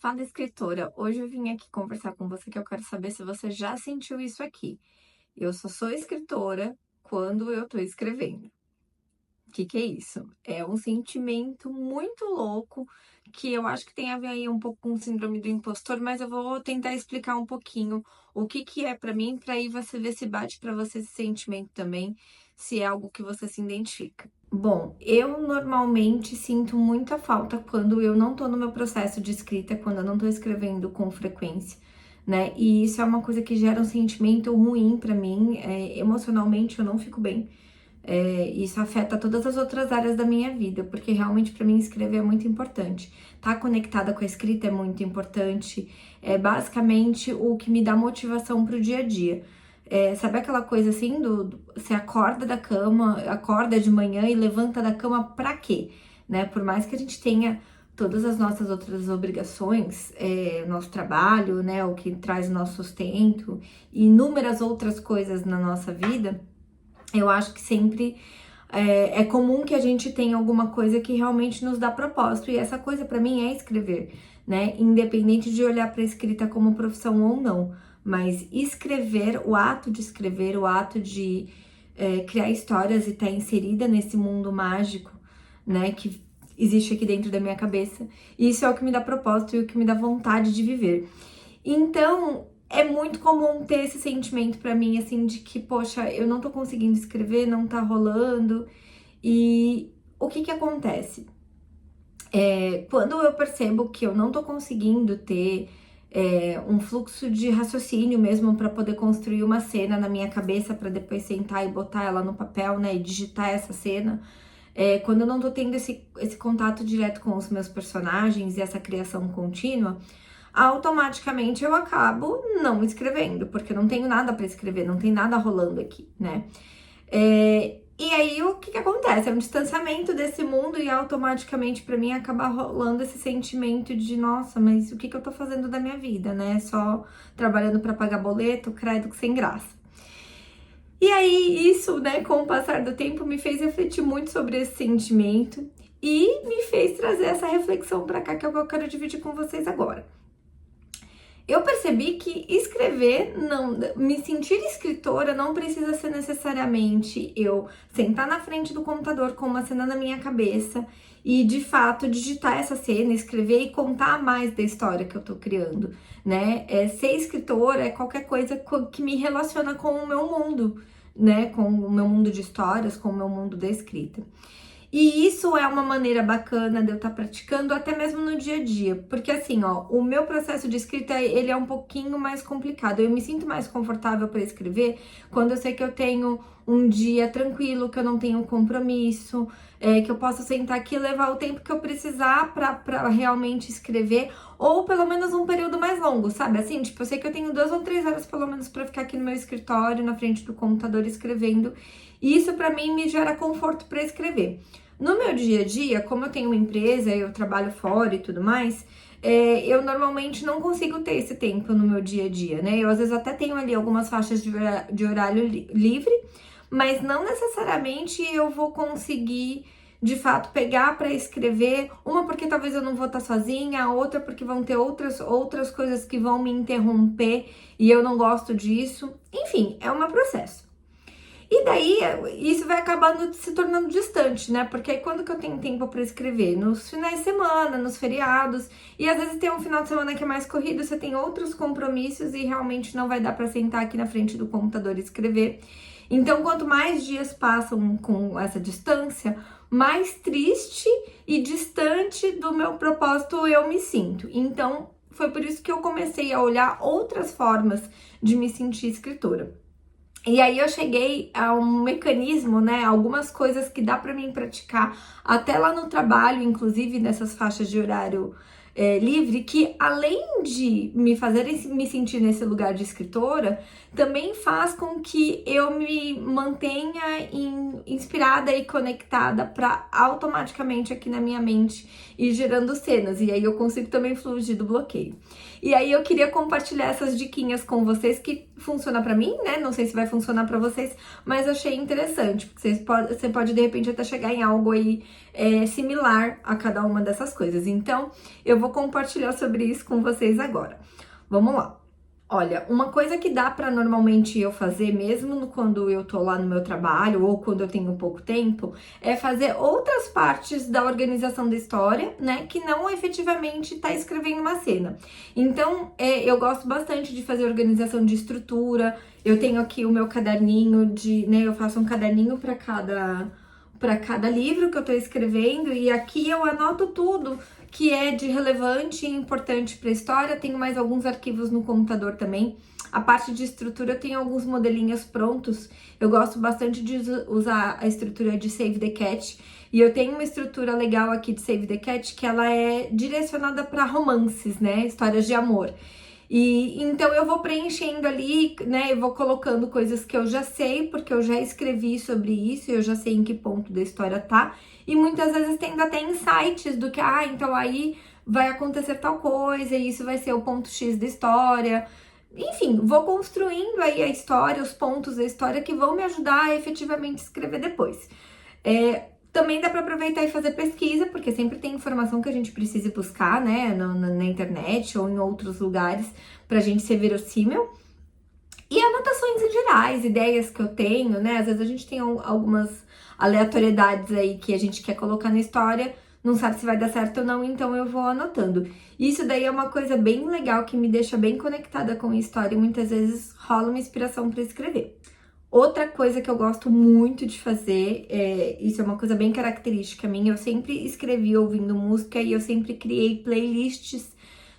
Fala, escritora. Hoje eu vim aqui conversar com você que eu quero saber se você já sentiu isso aqui. Eu só sou escritora quando eu tô escrevendo. O que é isso? É um sentimento muito louco que eu acho que tem a ver aí um pouco com o síndrome do impostor, mas eu vou tentar explicar um pouquinho o que é pra mim, pra aí você ver se bate pra você esse sentimento também, se é algo que você se identifica. Bom, eu normalmente sinto muita falta quando eu não tô no meu processo de escrita, quando eu não tô escrevendo com frequência, né? E isso é uma coisa que gera um sentimento ruim pra mim, emocionalmente eu não fico bem. Isso afeta todas as outras áreas da minha vida, porque realmente para mim escrever é muito importante. Tá conectada com a escrita é muito importante. É basicamente o que me dá motivação pro dia a dia. Sabe aquela coisa assim você acorda da cama, acorda de manhã e levanta da cama pra quê? Né? Por mais que a gente tenha todas as nossas outras obrigações, nosso trabalho, né, o que traz o nosso sustento e inúmeras outras coisas na nossa vida, eu acho que sempre é comum que a gente tenha alguma coisa que realmente nos dá propósito, e essa coisa para mim é escrever, né? Independente de olhar para a escrita como profissão ou não, mas escrever, o ato de escrever, o ato de criar histórias e estar inserida nesse mundo mágico, né? Que existe aqui dentro da minha cabeça, isso é o que me dá propósito e o que me dá vontade de viver. Então, é muito comum ter esse sentimento pra mim, assim, de que, poxa, eu não tô conseguindo escrever, não tá rolando. E o que que acontece? Quando eu percebo que eu não tô conseguindo ter um fluxo de raciocínio mesmo pra poder construir uma cena na minha cabeça, pra depois sentar e botar ela no papel, né, e digitar essa cena, quando eu não tô tendo esse contato direto com os meus personagens e essa criação contínua, automaticamente eu acabo não escrevendo, porque eu não tenho nada para escrever, não tem nada rolando aqui, né? E aí o que acontece? É um distanciamento desse mundo e automaticamente para mim acaba rolando esse sentimento de nossa, mas o que eu tô fazendo da minha vida, né? Só trabalhando para pagar boleto, credo que sem graça. E aí isso, né, com o passar do tempo me fez refletir muito sobre esse sentimento e me fez trazer essa reflexão para cá que é o que eu quero dividir com vocês agora. Eu percebi que escrever, não, me sentir escritora não precisa ser necessariamente eu sentar na frente do computador com uma cena na minha cabeça e de fato digitar essa cena, escrever e contar mais da história que eu tô criando, né? Ser escritora é qualquer coisa que me relaciona com o meu mundo, né? Com o meu mundo de histórias, com o meu mundo da escrita. E isso é uma maneira bacana de eu estar praticando até mesmo no dia a dia, porque assim, ó, o meu processo de escrita, ele é um pouquinho mais complicado. Eu me sinto mais confortável para escrever quando eu sei que eu tenho um dia tranquilo, que eu não tenho compromisso, que eu posso sentar aqui e levar o tempo que eu precisar para realmente escrever, ou pelo menos um período mais longo, sabe? Assim, tipo, eu sei que eu tenho 2 ou 3 horas pelo menos para ficar aqui no meu escritório, na frente do computador escrevendo, e isso para mim me gera conforto para escrever. No meu dia a dia, como eu tenho uma empresa, eu trabalho fora e tudo mais, eu normalmente não consigo ter esse tempo no meu dia a dia, né? Eu às vezes até tenho ali algumas faixas de horário livre, mas não necessariamente eu vou conseguir de fato pegar para escrever, uma porque talvez eu não vou estar sozinha, a outra porque vão ter outras coisas que vão me interromper e eu não gosto disso. Enfim, é um processo. E daí, isso vai acabando se tornando distante, né? Porque aí quando que eu tenho tempo para escrever? Nos finais de semana, nos feriados, e às vezes tem um final de semana que é mais corrido, você tem outros compromissos e realmente não vai dar para sentar aqui na frente do computador e escrever. Então, quanto mais dias passam com essa distância, mais triste e distante do meu propósito eu me sinto. Então, foi por isso que eu comecei a olhar outras formas de me sentir escritora. E aí eu cheguei a um mecanismo, né, algumas coisas que dá para mim praticar até lá no trabalho, inclusive nessas faixas de horário livre, que além de me fazerem me sentir nesse lugar de escritora, também faz com que eu me mantenha inspirada e conectada para automaticamente aqui na minha mente ir gerando cenas, e aí eu consigo também fugir do bloqueio. E aí eu queria compartilhar essas diquinhas com vocês que funciona para mim, né? Não sei se vai funcionar para vocês, mas achei interessante, porque você pode de repente até chegar em algo aí similar a cada uma dessas coisas. Então, eu vou compartilhar sobre isso com vocês agora. Vamos lá. Olha, uma coisa que dá para normalmente eu fazer, mesmo quando eu tô lá no meu trabalho ou quando eu tenho pouco tempo, é fazer outras partes da organização da história, né, que não efetivamente tá escrevendo uma cena. Então, eu gosto bastante de fazer organização de estrutura. Eu tenho aqui o meu caderninho né, eu faço um caderninho para cada livro que eu tô escrevendo e aqui eu anoto tudo que é de relevante e importante para a história. Tenho mais alguns arquivos no computador também. A parte de estrutura eu tenho alguns modelinhos prontos. Eu gosto bastante de usar a estrutura de Save the Cat. E eu tenho uma estrutura legal aqui de Save the Cat que ela é direcionada para romances, né? Histórias de amor. E então eu vou preenchendo ali, né? Eu vou colocando coisas que eu já sei, porque eu já escrevi sobre isso, eu já sei em que ponto da história tá. E muitas vezes tendo até insights do que, então aí vai acontecer tal coisa, e isso vai ser o ponto X da história. Enfim, vou construindo aí a história, os pontos da história que vão me ajudar a efetivamente escrever depois. Também dá para aproveitar e fazer pesquisa, porque sempre tem informação que a gente precisa buscar, né, na internet ou em outros lugares, pra gente ser verossímil. E anotações em gerais, ideias que eu tenho, né, às vezes a gente tem algumas aleatoriedades aí que a gente quer colocar na história, não sabe se vai dar certo ou não, então eu vou anotando. Isso daí é uma coisa bem legal que me deixa bem conectada com a história e muitas vezes rola uma inspiração para escrever. Outra coisa que eu gosto muito de fazer, isso é uma coisa bem característica minha, eu sempre escrevi ouvindo música e eu sempre criei playlists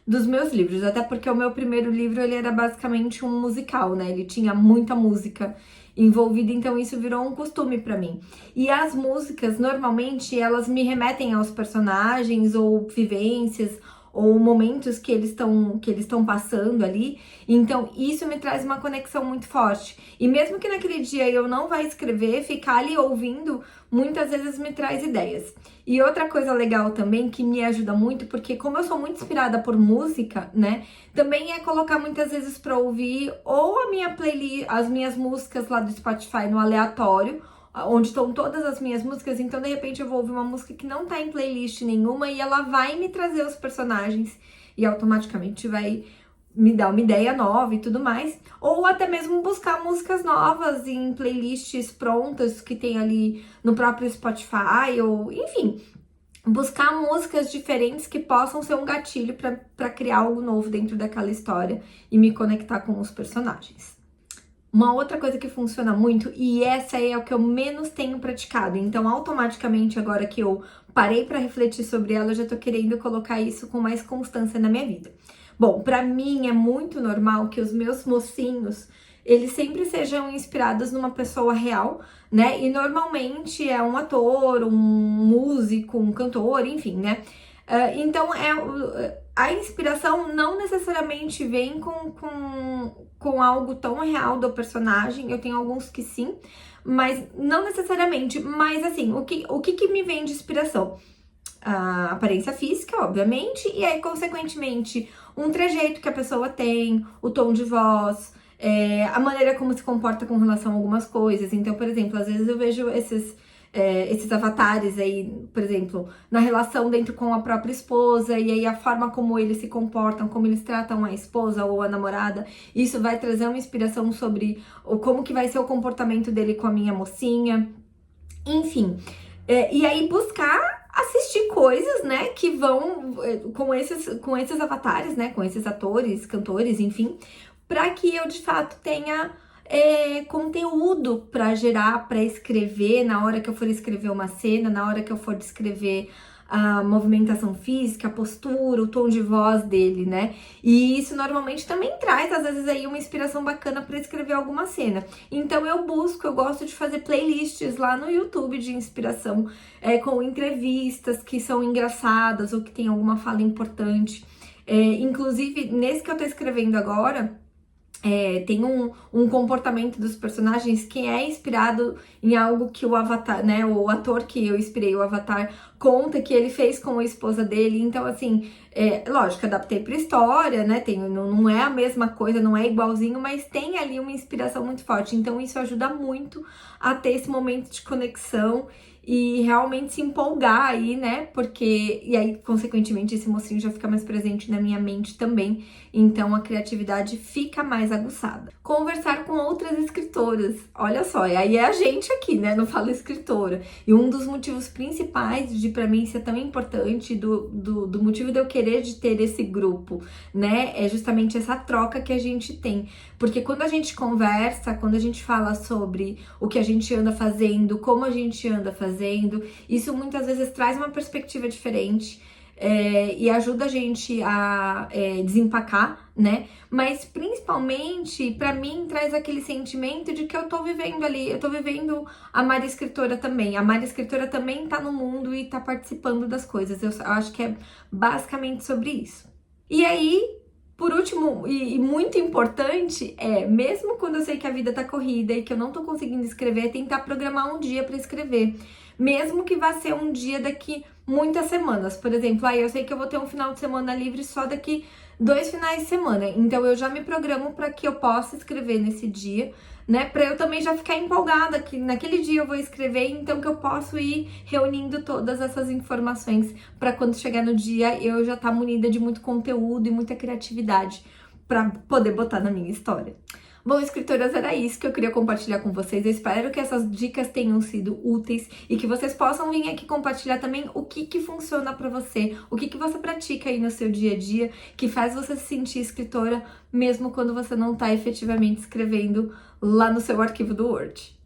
dos meus livros, até porque o meu primeiro livro ele era basicamente um musical, né? Ele tinha muita música envolvida, então isso virou um costume pra mim. E as músicas, normalmente, elas me remetem aos personagens ou vivências ou momentos que eles estão passando ali. Então, isso me traz uma conexão muito forte. E mesmo que naquele dia eu não vá escrever, ficar ali ouvindo, muitas vezes me traz ideias. E outra coisa legal também que me ajuda muito, porque como eu sou muito inspirada por música, né, também é colocar muitas vezes para ouvir ou a minha playlist, as minhas músicas lá do Spotify no aleatório, onde estão todas as minhas músicas, então de repente eu vou ouvir uma música que não tá em playlist nenhuma e ela vai me trazer os personagens e automaticamente vai me dar uma ideia nova e tudo mais, ou até mesmo buscar músicas novas em playlists prontas que tem ali no próprio Spotify, ou enfim, buscar músicas diferentes que possam ser um gatilho para criar algo novo dentro daquela história e me conectar com os personagens. Uma outra coisa que funciona muito, e essa é o que eu menos tenho praticado, então automaticamente agora que eu parei para refletir sobre ela, eu já tô querendo colocar isso com mais constância na minha vida. Bom, para mim é muito normal que os meus mocinhos, eles sempre sejam inspirados numa pessoa real, né? E normalmente é um ator, um músico, um cantor, enfim, né? Então, a inspiração não necessariamente vem com algo tão real do personagem. Eu tenho alguns que sim, mas não necessariamente. Mas, assim, o que me vem de inspiração? A aparência física, obviamente, e aí, consequentemente, um trejeito que a pessoa tem, o tom de voz, a maneira como se comporta com relação a algumas coisas. Então, por exemplo, às vezes eu vejo esses avatares aí, por exemplo, na relação dentro com a própria esposa, e aí a forma como eles se comportam, como eles tratam a esposa ou a namorada, isso vai trazer uma inspiração sobre como que vai ser o comportamento dele com a minha mocinha, enfim. E aí buscar assistir coisas, né, que vão com esses avatares, né, com esses atores, cantores, enfim, para que eu de fato tenha conteúdo para gerar, para escrever na hora que eu for escrever uma cena, na hora que eu for descrever a movimentação física, a postura, o tom de voz dele, né? E isso normalmente também traz, às vezes, aí uma inspiração bacana para escrever alguma cena. Então eu gosto de fazer playlists lá no YouTube de inspiração, com entrevistas que são engraçadas ou que tem alguma fala importante. Inclusive, nesse que eu tô escrevendo agora, tem um comportamento dos personagens que é inspirado em algo que o Avatar, né, o ator que eu inspirei, o Avatar, conta que ele fez com a esposa dele. Então, assim, lógico, adaptei pra história, né, não é a mesma coisa, não é igualzinho, mas tem ali uma inspiração muito forte. Então, isso ajuda muito a ter esse momento de conexão e realmente se empolgar aí, né? Porque, e aí, consequentemente, esse mocinho já fica mais presente na minha mente também, então a criatividade fica mais aguçada. Conversar com outras escritoras, olha só, e aí é a gente aqui, né? Não falo escritora. E um dos motivos principais de pra mim ser tão importante, do motivo de eu querer de ter esse grupo, né? É justamente essa troca que a gente tem. Porque quando a gente conversa, quando a gente fala sobre o que a gente anda fazendo, como a gente anda fazendo, isso muitas vezes traz uma perspectiva diferente. E ajuda a gente a desempacar, né? Mas principalmente, pra mim, traz aquele sentimento de que eu tô vivendo ali, eu tô vivendo a Mari Escritora também. A Mari Escritora também tá no mundo e tá participando das coisas. Eu acho que é basicamente sobre isso. E aí, por último, e muito importante, mesmo quando eu sei que a vida tá corrida e que eu não tô conseguindo escrever, tentar programar um dia pra escrever. Mesmo que vá ser um dia daqui muitas semanas. Por exemplo, eu sei que eu vou ter um final de semana livre só daqui 2 finais de semana. Então eu já me programo para que eu possa escrever nesse dia, né? Para eu também já ficar empolgada que naquele dia eu vou escrever, então que eu posso ir reunindo todas essas informações para quando chegar no dia eu já estar munida de muito conteúdo e muita criatividade para poder botar na minha história. Bom, escritoras, era isso que eu queria compartilhar com vocês. Eu espero que essas dicas tenham sido úteis e que vocês possam vir aqui compartilhar também o que funciona pra você, o que você pratica aí no seu dia a dia, que faz você se sentir escritora, mesmo quando você não tá efetivamente escrevendo lá no seu arquivo do Word.